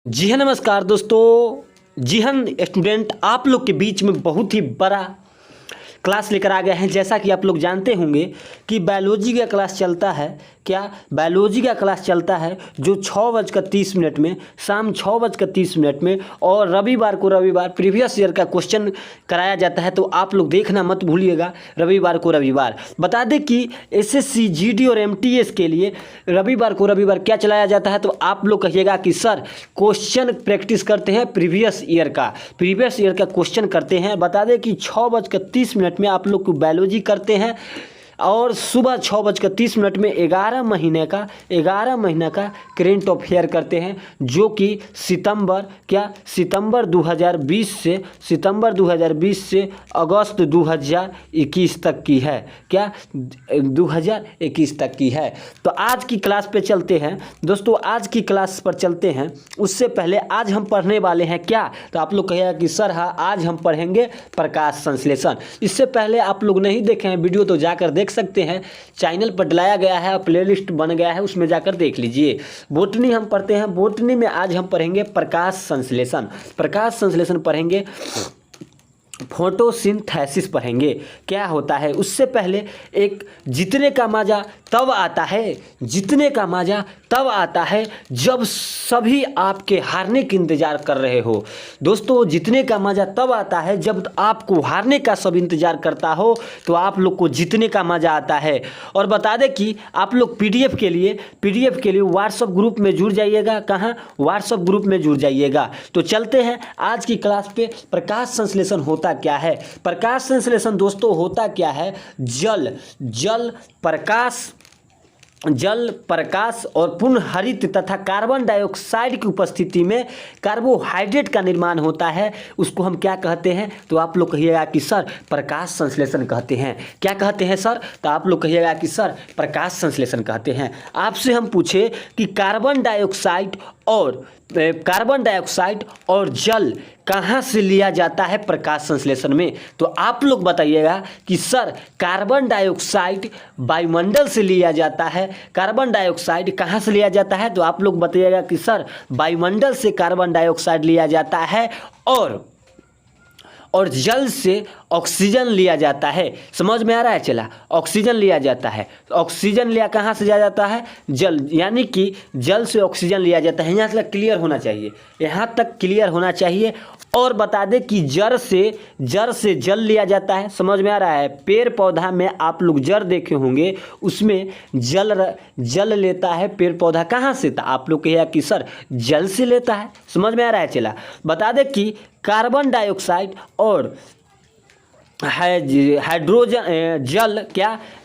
जी हाँ, नमस्कार दोस्तों। जी हाँ स्टूडेंट, आप लोग के बीच में बहुत ही बड़ा क्लास लेकर आ गए हैं। जैसा कि आप लोग जानते होंगे कि बायोलॉजी का क्लास चलता है। क्या बायोलॉजी का क्लास चलता है जो 6:30 में, शाम 6:30 में, और रविवार को प्रीवियस ईयर का क्वेश्चन कराया जाता है। तो आप लोग देखना मत भूलिएगा रविवार को। बता दें कि एसएससी, जीडी और एमटीएस के लिए रविवार क्या चलाया जाता है। तो आप लोग कहिएगा कि सर क्वेश्चन प्रैक्टिस करते हैं, प्रीवियस ईयर का क्वेश्चन करते हैं। बता दें कि 6:30 में आप लोग को बायोलॉजी करते हैं और सुबह 6:30 में 11 महीने का करेंट अफेयर करते हैं, जो कि सितंबर 2020 से अगस्त 2021 तक की है। 2021 तक की है। तो आज की क्लास पे चलते हैं दोस्तों, आज की क्लास पर चलते हैं। उससे पहले आज हम पढ़ने वाले हैं क्या, तो आप लोग कहिएगा कि सर हाँ, आज हम पढ़ेंगे प्रकाश संश्लेषण। इससे पहले आप लोग नहीं देखे हैं वीडियो तो जाकर देख सकते हैं, चैनल पर डलाया गया है, प्लेलिस्ट बन गया है, उसमें जाकर देख लीजिए। बोटनी हम पढ़ते हैं, बोटनी में आज हम पढ़ेंगे प्रकाश संश्लेषण पढ़ेंगे, फोटोसिंथेसिस पढ़ेंगे क्या होता है। उससे पहले एक जीतने का मज़ा तब आता है जब सभी आपके हारने की इंतज़ार कर रहे हो। दोस्तों, जीतने का मज़ा तब आता है जब आपको हारने का सब इंतज़ार करता हो, तो आप लोग को जीतने का मज़ा आता है। और बता दें कि आप लोग पीडीएफ के लिए व्हाट्सएप ग्रुप में जुड़ जाइएगा। कहाँ? व्हाट्सएप ग्रुप में जुड़ जाइएगा। तो चलते हैं आज की क्लास पे। प्रकाश संश्लेषण होता क्या है? प्रकाश संश्लेषण दोस्तों होता क्या है? जल प्रकाश और पूर्ण हरित तथा कार्बन डाइऑक्साइड की उपस्थिति में कार्बोहाइड्रेट का निर्माण होता है। उसको हम क्या कहते हैं? तो आप लोग कहिएगा कि सर प्रकाश संश्लेषण कहते हैं। क्या कहते हैं सर? तो आप लोग कहिएगा कि सर प्रकाश संश्लेषण कहते हैं। आपसे हम पूछे कि कार्बन डाइऑक्साइड और जल कहाँ से लिया जाता है प्रकाश संश्लेषण में, तो आप लोग बताइएगा कि सर कार्बन डाइऑक्साइड वायुमंडल से लिया जाता है। कार्बन डाइऑक्साइड कहाँ से लिया जाता है? तो आप लोग बताइएगा कि सर वायुमंडल से कार्बन डाइऑक्साइड लिया जाता है और जल से ऑक्सीजन लिया जाता है। समझ में आ रहा है? चला, ऑक्सीजन लिया जाता है। ऑक्सीजन लिया कहाँ से लिया जाता है? जल, यानी कि जल से ऑक्सीजन लिया जाता है। यहाँ तक क्लियर होना चाहिए। और बता दें कि जड़ से जल लिया जाता है। समझ में आ रहा है? पेड़ पौधा में आप लोग जड़ देखे होंगे, उसमें जल लेता है पेड़ पौधा। कहाँ से? तो आप लोग कहिएगा कि सर जल से लेता है। समझ में आ रहा है? चला, बता दें कि कार्बन डाइऑक्साइड और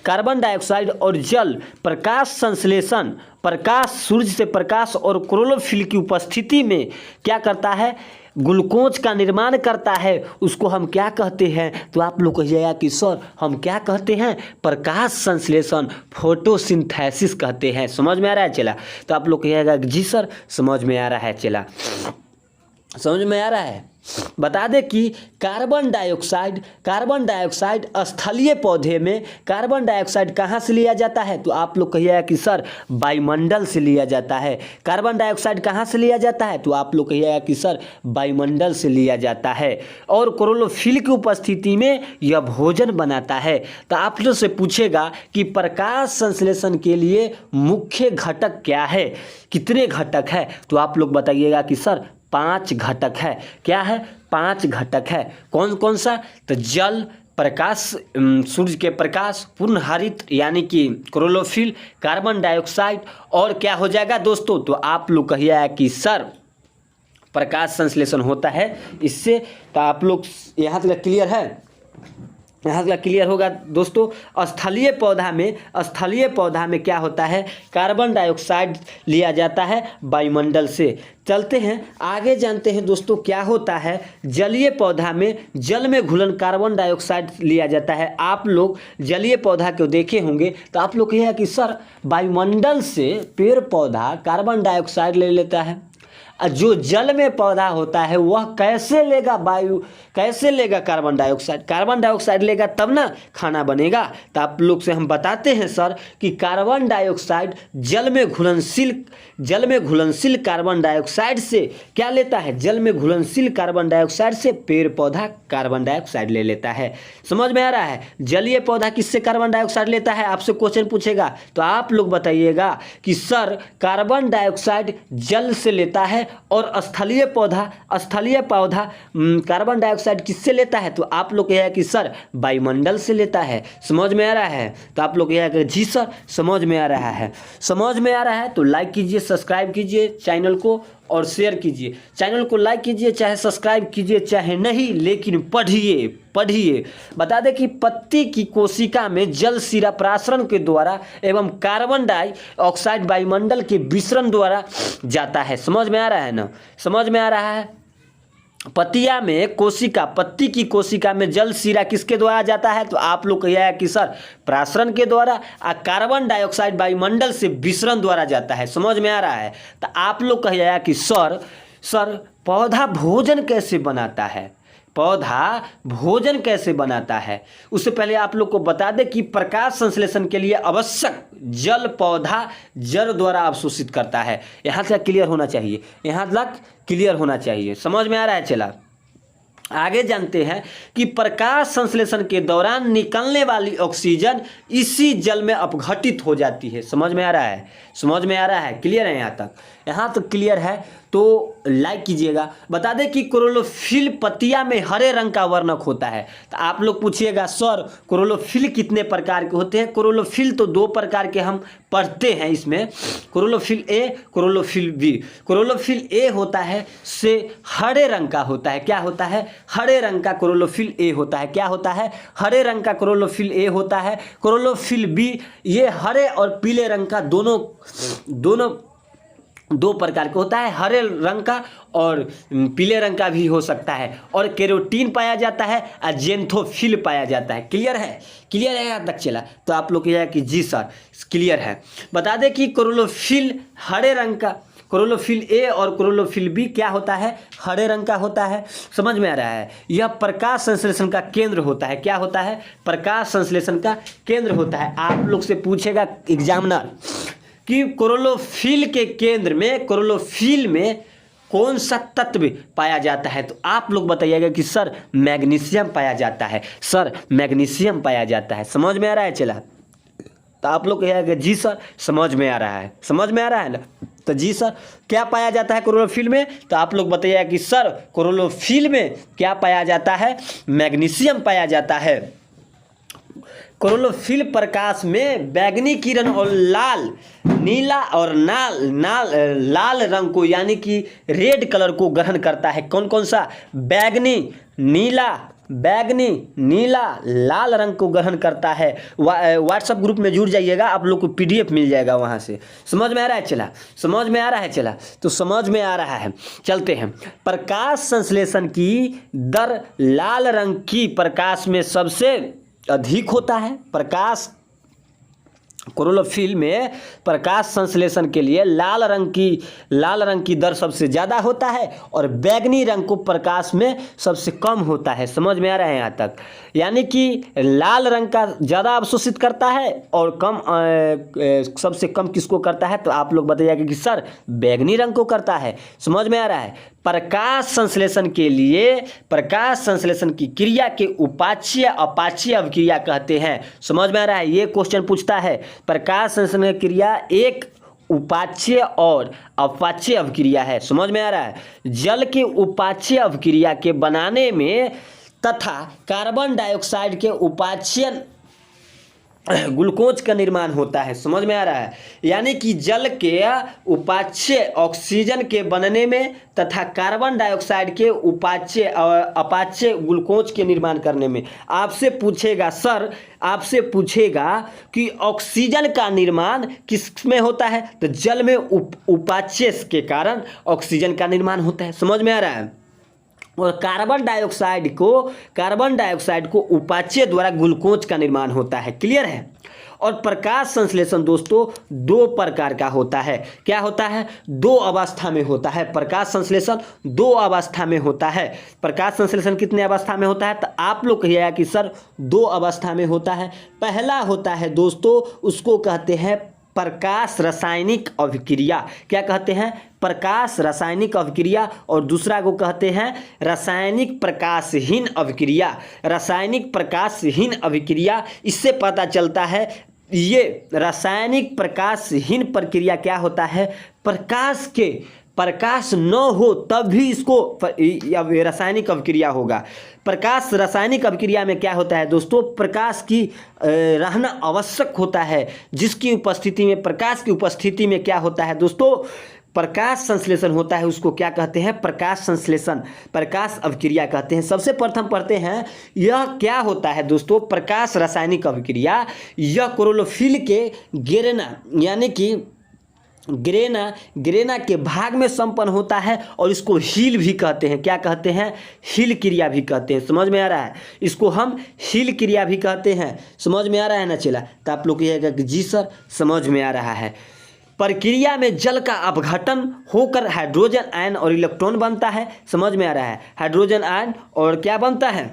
कार्बन डाइऑक्साइड और जल प्रकाश संश्लेषण, सूर्य से प्रकाश और क्लोरोफिल की उपस्थिति में क्या करता है? ग्लूकोज का निर्माण करता है। उसको हम क्या कहते हैं? तो आप लोग कहिएगा कि सर हम क्या कहते हैं? प्रकाश संश्लेषण, फोटोसिंथेसिस कहते हैं। समझ में आ रहा है? चला, तो आप लोग कहिएगा कि जी सर समझ में आ रहा है। चला, समझ में आ रहा है। बता दें कि कार्बन डाइऑक्साइड स्थलीय पौधे में कार्बन डाइऑक्साइड कहाँ से लिया जाता है? तो आप लोग कहिएगा कि सर वायुमंडल से लिया जाता है। कार्बन डाइऑक्साइड कहाँ से लिया जाता है? तो आप लोग कहिएगा कि सर वायुमंडल से लिया जाता है। और क्लोरोफिल की उपस्थिति में यह भोजन बनाता है। तो आप लोग से पूछेगा कि प्रकाश संश्लेषण के लिए मुख्य घटक क्या है, कितने घटक है? तो आप लोग बताइएगा कि सर 5 घटक है। क्या है? 5 घटक है। कौन कौन सा? तो जल, प्रकाश, सूर्य के प्रकाश, पूर्ण हरित यानी कि क्लोरोफिल, कार्बन डाइऑक्साइड, और क्या हो जाएगा दोस्तों? तो आप लोग कहिएगा कि सर प्रकाश संश्लेषण होता है इससे। तो आप लोग यहाँ तक क्लियर है? यहाँ तक क्लियर होगा दोस्तों। स्थलीय पौधा में क्या होता है? कार्बन डाइऑक्साइड लिया जाता है वायुमंडल से। चलते हैं आगे, जानते हैं दोस्तों क्या होता है जलीय पौधा में। जल में घुलन कार्बन डाइऑक्साइड लिया जाता है। आप लोग जलीय पौधा को देखे होंगे, तो आप लोग कहिएगा कि सर वायुमंडल से पेड़ पौधा कार्बन डाइऑक्साइड ले लेता है जो जल में पौधा होता है वह कैसे लेगा वायु, कैसे लेगा कार्बन डाइऑक्साइड? कार्बन डाइऑक्साइड लेगा तब ना खाना बनेगा। तो आप लोग से हम बताते हैं सर कि कार्बन डाइऑक्साइड जल में घुलनशील कार्बन डाइऑक्साइड से क्या लेता है? जल में घुलनशील कार्बन डाइऑक्साइड से पेड़ पौधा कार्बन डाइऑक्साइड ले लेता है। समझ में आ रहा है? जलीय पौधा किससे कार्बन डाइऑक्साइड लेता है? आपसे क्वेश्चन पूछेगा तो आप लोग बताइएगा कि सर कार्बन डाइऑक्साइड जल से लेता है, और स्थलीय पौधा कार्बन डाइऑक्साइड किससे लेता है? तो आप लोग कहेगा कि सर वायुमंडल से लेता है। समझ में आ रहा है? तो आप लोग कहेगा कि जी सर समझ में आ रहा है। समझ में आ रहा है तो लाइक कीजिए, सब्सक्राइब कीजिए चैनल को और शेयर कीजिए। चैनल को लाइक कीजिए, चाहे सब्सक्राइब कीजिए चाहे नहीं, लेकिन पढ़िए। बता दें कि पत्ती की कोशिका में जल शिरा प्रासरण के द्वारा एवं कार्बन डाइऑक्साइड वायुमंडल के विसरण द्वारा जाता है। समझ में आ रहा है ना? समझ में आ रहा है? पत्ती की कोशिका में जल शिरा किसके द्वारा जाता है? तो आप लोग कहिएगा कि सर प्रासरण के द्वारा, कार्बन डाइऑक्साइड वायुमंडल से विसरण द्वारा जाता है। समझ में आ रहा है? तो आप लोग कहिएगा कि सर पौधा भोजन कैसे बनाता है? पौधा भोजन कैसे बनाता है? उससे पहले आप लोग को बता दें कि प्रकाश संश्लेषण के लिए आवश्यक जल पौधा जल द्वारा अवशोषित करता है। यहाँ तक क्लियर होना चाहिए। समझ में आ रहा है? चला आगे जानते हैं कि प्रकाश संश्लेषण के दौरान निकलने वाली ऑक्सीजन इसी जल में अपघटित हो जाती है। समझ में आ रहा है? क्लियर है? यहाँ तक क्लियर है तो लाइक कीजिएगा। बता दें कि क्लोरोफिल पत्तियां में हरे रंग का वर्णक होता है। तो आप लोग पूछिएगा सर क्लोरोफिल कितने प्रकार के होते हैं? क्लोरोफिल तो 2 प्रकार के हम पढ़ते हैं इसमें, chlorophyll A, chlorophyll B. Chlorophyll A होता है से हरे रंग का होता है। क्या होता है? हरे रंग का क्लोरोफिल ए होता है। क्या होता है? हरे रंग का क्लोरोफिल ए होता है। क्लोरोफिल बी ये हरे और पीले रंग का दोनों 2 प्रकार का होता है। हरे रंग का और पीले रंग का भी हो सकता है। और कैरोटीन पाया जाता है और जेंथोफिल पाया जाता है। क्लियर है? यहाँ तक चला? तो आप लोग कहिएगा कि जी सर क्लियर है। बता दें कि क्लोरोफिल हरे रंग का, क्लोरोफिल ए और क्लोरोफिल बी क्या होता है? हरे रंग का होता है। समझ में आ रहा है? यह प्रकाश संश्लेषण का केंद्र होता है। क्या होता है? प्रकाश संश्लेषण का केंद्र होता है। आप लोग से पूछेगा एग्जामिनर कि क्लोरोफिल के केंद्र में, क्लोरोफिल में कौन सा तत्व पाया जाता है? तो आप लोग बताइएगा कि सर मैग्नीशियम पाया जाता है। समझ में आ रहा है? चला तो आप लोग कहिएगा कि जी सर समझ में आ रहा है ना? तो जी सर क्या पाया जाता है क्लोरोफिल में? तो आप लोग बताइएगा कि सर क्लोरोफिल में क्या पाया जाता है? मैग्नीशियम पाया जाता है। क्लोरोफिल प्रकाश में बैंगनी किरण और लाल, नीला और लाल रंग को यानी कि रेड कलर को ग्रहण करता है। कौन सा? बैंगनी, नीला, लाल रंग को ग्रहण करता है। व्हाट्सएप ग्रुप में जुड़ जाइएगा, आप लोग को PDF मिल जाएगा वहाँ से। समझ में आ रहा है? चला तो समझ में आ रहा है। चलते हैं। प्रकाश संश्लेषण की दर लाल रंग की प्रकाश में सबसे अधिक होता है। क्लोरोफिल में प्रकाश संश्लेषण के लिए लाल रंग की दर सबसे ज़्यादा होता है और बैंगनी रंग को प्रकाश में सबसे कम होता है। समझ में आ रहा है यहाँ तक? यानी कि लाल रंग का ज़्यादा अवशोषित करता है और सबसे कम किसको करता है? तो आप लोग बताइएगा कि सर बैंगनी रंग को करता है। समझ में आ रहा है? प्रकाश संश्लेषण की क्रिया के उपाच्य अपाच्य अवक्रिया कहते हैं। समझ में आ रहा है? ये क्वेश्चन पूछता है। प्रकाश संश्लेषण की क्रिया एक उपाच्य और अपाच्य अवक्रिया है। समझ में आ रहा है? जल के उपाच्य अवक्रिया के बनाने में तथा कार्बन डाइऑक्साइड के उपाच्य ग्लूकोज का निर्माण होता है। समझ में आ रहा है? यानी कि जल के उपाच्य ऑक्सीजन के बनने में तथा कार्बन डाइऑक्साइड के उपाच्य और अपाच्य ग्लूकोज के निर्माण करने में। आपसे पूछेगा कि ऑक्सीजन का निर्माण किस में होता है? तो जल में उपाच्य के कारण ऑक्सीजन का निर्माण होता है। समझ में आ रहा है? और कार्बन डाइऑक्साइड को उपाच्य द्वारा ग्लूकोज का निर्माण होता है। क्लियर है? और प्रकाश संश्लेषण दोस्तों दो प्रकार का होता है। क्या होता है? दो अवस्था में होता है। प्रकाश संश्लेषण दो अवस्था में होता है। प्रकाश संश्लेषण कितने अवस्था में होता है? तो आप लोग कहिएगा कि सर दो अवस्था में होता है। पहला होता है दोस्तों, उसको कहते हैं प्रकाश रासायनिक अभिक्रिया। क्या कहते हैं? प्रकाश रासायनिक अभिक्रिया। और दूसरा को कहते हैं रासायनिक प्रकाशहीन अभिक्रिया। रासायनिक प्रकाशहीन अभिक्रिया, इससे पता चलता है ये रासायनिक प्रकाशहीन प्रक्रिया क्या होता है? प्रकाश न हो तब भी इसको रासायनिक अभिक्रिया होगा। प्रकाश रासायनिक अभिक्रिया में क्या होता है दोस्तों? प्रकाश की रहना आवश्यक होता है, जिसकी उपस्थिति में, प्रकाश की उपस्थिति में क्या होता है दोस्तों? प्रकाश संश्लेषण होता है। उसको क्या कहते हैं? प्रकाश संश्लेषण, प्रकाश अभिक्रिया कहते हैं। सबसे प्रथम पढ़ते हैं यह क्या होता है दोस्तों? प्रकाश रासायनिक अभिक्रिया यह क्लोरोफिल के गिरना यानी कि ग्रेना के भाग में संपन्न होता है और इसको हील भी कहते हैं। क्या कहते हैं? हील क्रिया भी कहते हैं। समझ में आ रहा है? इसको हम हील क्रिया भी कहते हैं। समझ में आ रहा है ना चला? तो आप लोग कहिएगा कि जी सर समझ में आ रहा है। प्रक्रिया में जल का अपघटन होकर हाइड्रोजन आयन और इलेक्ट्रॉन बनता है। समझ में आ रहा है? हाइड्रोजन आयन और क्या बनता है?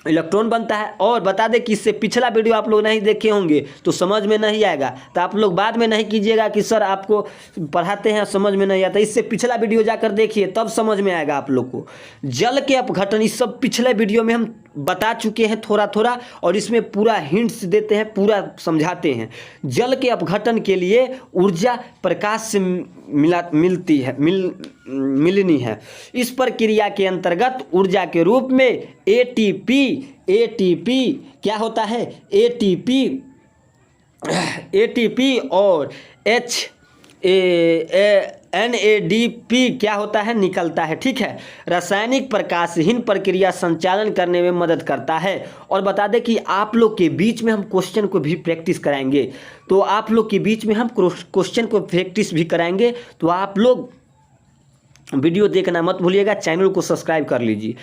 इलेक्ट्रॉन बनता है। और बता दें कि इससे पिछला वीडियो आप लोग नहीं देखे होंगे तो समझ में नहीं आएगा, तो आप लोग बाद में नहीं कीजिएगा कि सर आपको पढ़ाते हैं समझ में नहीं आता। इससे पिछला वीडियो जाकर देखिए, तब समझ में आएगा आप लोग को। जल के अपघटन इस सब पिछले वीडियो में हम बता चुके हैं थोड़ा थोड़ा, और इसमें पूरा हिंट्स देते हैं, पूरा समझाते हैं। जल के अपघटन के लिए ऊर्जा प्रकाश से मिलनी है। इस प्रक्रिया के अंतर्गत ऊर्जा के रूप में एटीपी क्या होता है? एटीपी और NADP क्या होता है? निकलता है। ठीक है। रासायनिक प्रकाशहीन प्रक्रिया संचालन करने में मदद करता है। और बता दें कि आप लोग के बीच में हम क्वेश्चन को भी प्रैक्टिस कराएंगे, तो आप लोग के बीच में हम क्वेश्चन को प्रैक्टिस भी कराएंगे, तो आप लोग वीडियो देखना मत भूलिएगा, चैनल को सब्सक्राइब कर लीजिए।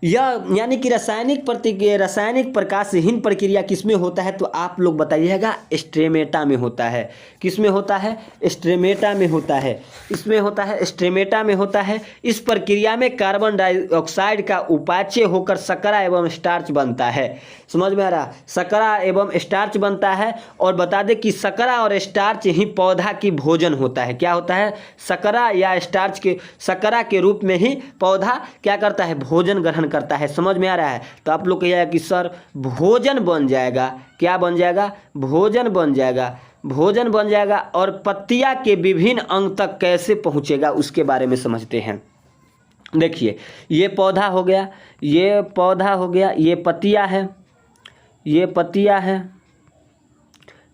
यह यानी कि रासायनिक प्रकाशहीन प्रक्रिया किसमें होता है? तो आप लोग बताइएगा स्ट्रेमेटा में होता है। किसमें होता है? स्ट्रेमेटा में होता है। इसमें होता है, स्ट्रेमेटा में होता है। इस प्रक्रिया में कार्बन डाइऑक्साइड का उपाच्य होकर शर्करा एवं स्टार्च बनता है। समझ में आ रहा? शर्करा एवं स्टार्च बनता है। और बता दें कि शर्करा और स्टार्च ही पौधा की भोजन होता है। क्या होता है? शर्करा या स्टार्च के शर्करा के रूप में ही पौधा क्या करता है? भोजन ग्रहण करता है। समझ में आ रहा है? तो आप लोग कहिएगा कि सर भोजन बन जाएगा। क्या बन जाएगा? भोजन बन जाएगा। भोजन बन जाएगा। और पत्तियां के विभिन्न अंग तक कैसे पहुंचेगा उसके बारे में समझते हैं। देखिए, ये पौधा हो गया, ये पौधा हो गया, ये पत्तियां है, ये पत्तियां है,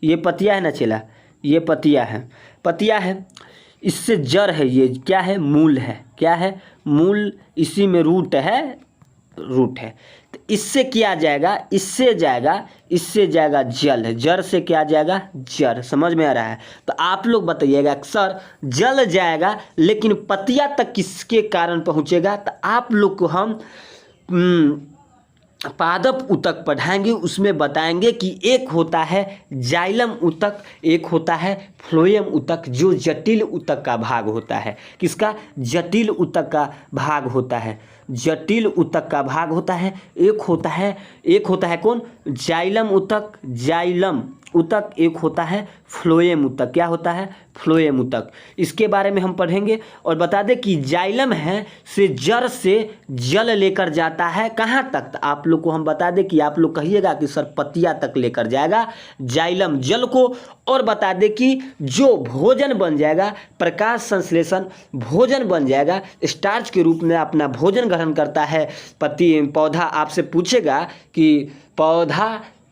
ये पत्तियां है ना चला, ये पत्तियां है। इससे जड़ है, ये क्या है? मूल है। क्या है? मूल। इसी में रूट है। तो इससे क्या जाएगा? इससे जाएगा जल। जड़ से क्या जाएगा? जड़। समझ में आ रहा है? तो आप लोग बताइएगा सर जल जाएगा लेकिन पत्तियां तक किसके कारण पहुंचेगा? तो आप लोग को हम पादप ऊतक पढ़ाएंगे, उसमें बताएंगे कि एक होता है जाइलम ऊतक, एक होता है फ्लोएम ऊतक, जो जटिल ऊतक का भाग होता है। किसका? जटिल ऊतक का भाग होता है। जटिल ऊतक का भाग होता है। एक होता है कौन? जाइलम ऊतक, एक होता है फ्लोएम ऊतक। क्या होता है? फ्लोएम ऊतक। इसके बारे में हम पढ़ेंगे। और बता दें कि जाइलम है से जड़ से जल लेकर जाता है कहाँ तक? तो आप लोग को हम बता दें कि आप लोग कहिएगा कि सर पत्तियां तक लेकर जाएगा जाइलम जल को। और बता दें कि जो भोजन बन जाएगा, प्रकाश संश्लेषण भोजन बन जाएगा, स्टार्च के रूप में अपना भोजन ग्रहण करता है पौधा। आपसे पूछेगा कि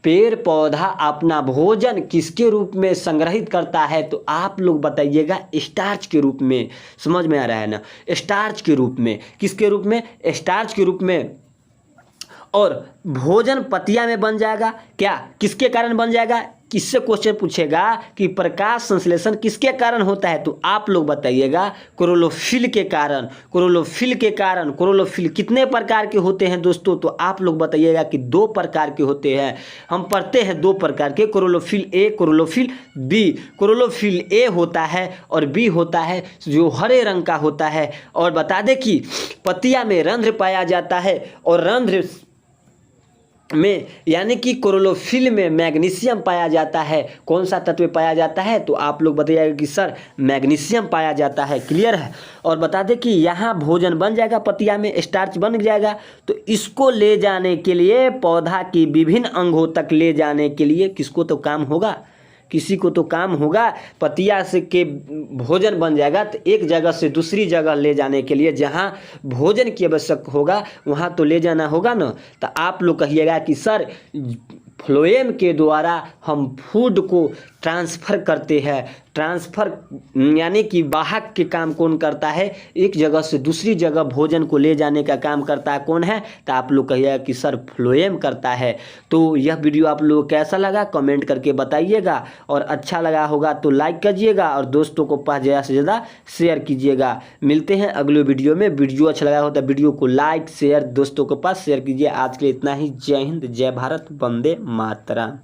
पेड़ पौधा अपना भोजन किसके रूप में संग्रहित करता है? तो आप लोग बताइएगा स्टार्च के रूप में। समझ में आ रहा है ना? स्टार्च के रूप में। किसके रूप में? स्टार्च के रूप में। और भोजन पत्तियां में बन जाएगा। क्या? किसके कारण बन जाएगा? किससे क्वेश्चन पूछेगा कि प्रकाश संश्लेषण किसके कारण होता है, तो आप लोग बताइएगा क्लोरोफिल के कारण। क्लोरोफिल के कारण। क्लोरोफिल कितने प्रकार के होते हैं दोस्तों, तो आप लोग बताइएगा कि 2 प्रकार के होते हैं। हम पढ़ते हैं 2 प्रकार के, chlorophyll A, chlorophyll B. Chlorophyll A होता है और बी होता है जो हरे रंग का होता है। और बता दें कि पत्तियां में रंध्र पाया जाता है और रंध्र में यानी कि क्लोरोफिल में मैग्नीशियम पाया जाता है। कौन सा तत्व पाया जाता है, तो आप लोग बताइएगा कि सर मैग्नीशियम पाया जाता है। क्लियर है। और बता दें कि यहाँ भोजन बन जाएगा, पत्तियां में स्टार्च बन जाएगा, तो इसको ले जाने के लिए पौधा की विभिन्न अंगों तक ले जाने के लिए किसको तो काम होगा, किसी को तो काम होगा। पतिया से के भोजन बन जाएगा तो एक जगह से दूसरी जगह ले जाने के लिए जहाँ भोजन की आवश्यक होगा वहाँ तो ले जाना होगा ना। तो आप लोग कहिएगा कि सर फ्लोएम के द्वारा हम फूड को ट्रांसफ़र करते हैं। ट्रांसफ़र यानी कि वाहक के काम कौन करता है, एक जगह से दूसरी जगह भोजन को ले जाने का काम करता है कौन है, तो आप लोग कहिएगा कि सर फ्लोएम करता है। तो यह वीडियो आप लोगों को कैसा लगा कमेंट करके बताइएगा, और अच्छा लगा होगा तो लाइक कीजिएगा और दोस्तों को पास ज़्यादा से ज़्यादा शेयर कीजिएगा। मिलते हैं अगले वीडियो में। वीडियो अच्छा लगा हो तो वीडियो को लाइक शेयर दोस्तों के पास शेयर कीजिए। आज के लिए इतना ही। जय हिंद, जय भारत, वंदे मातरम।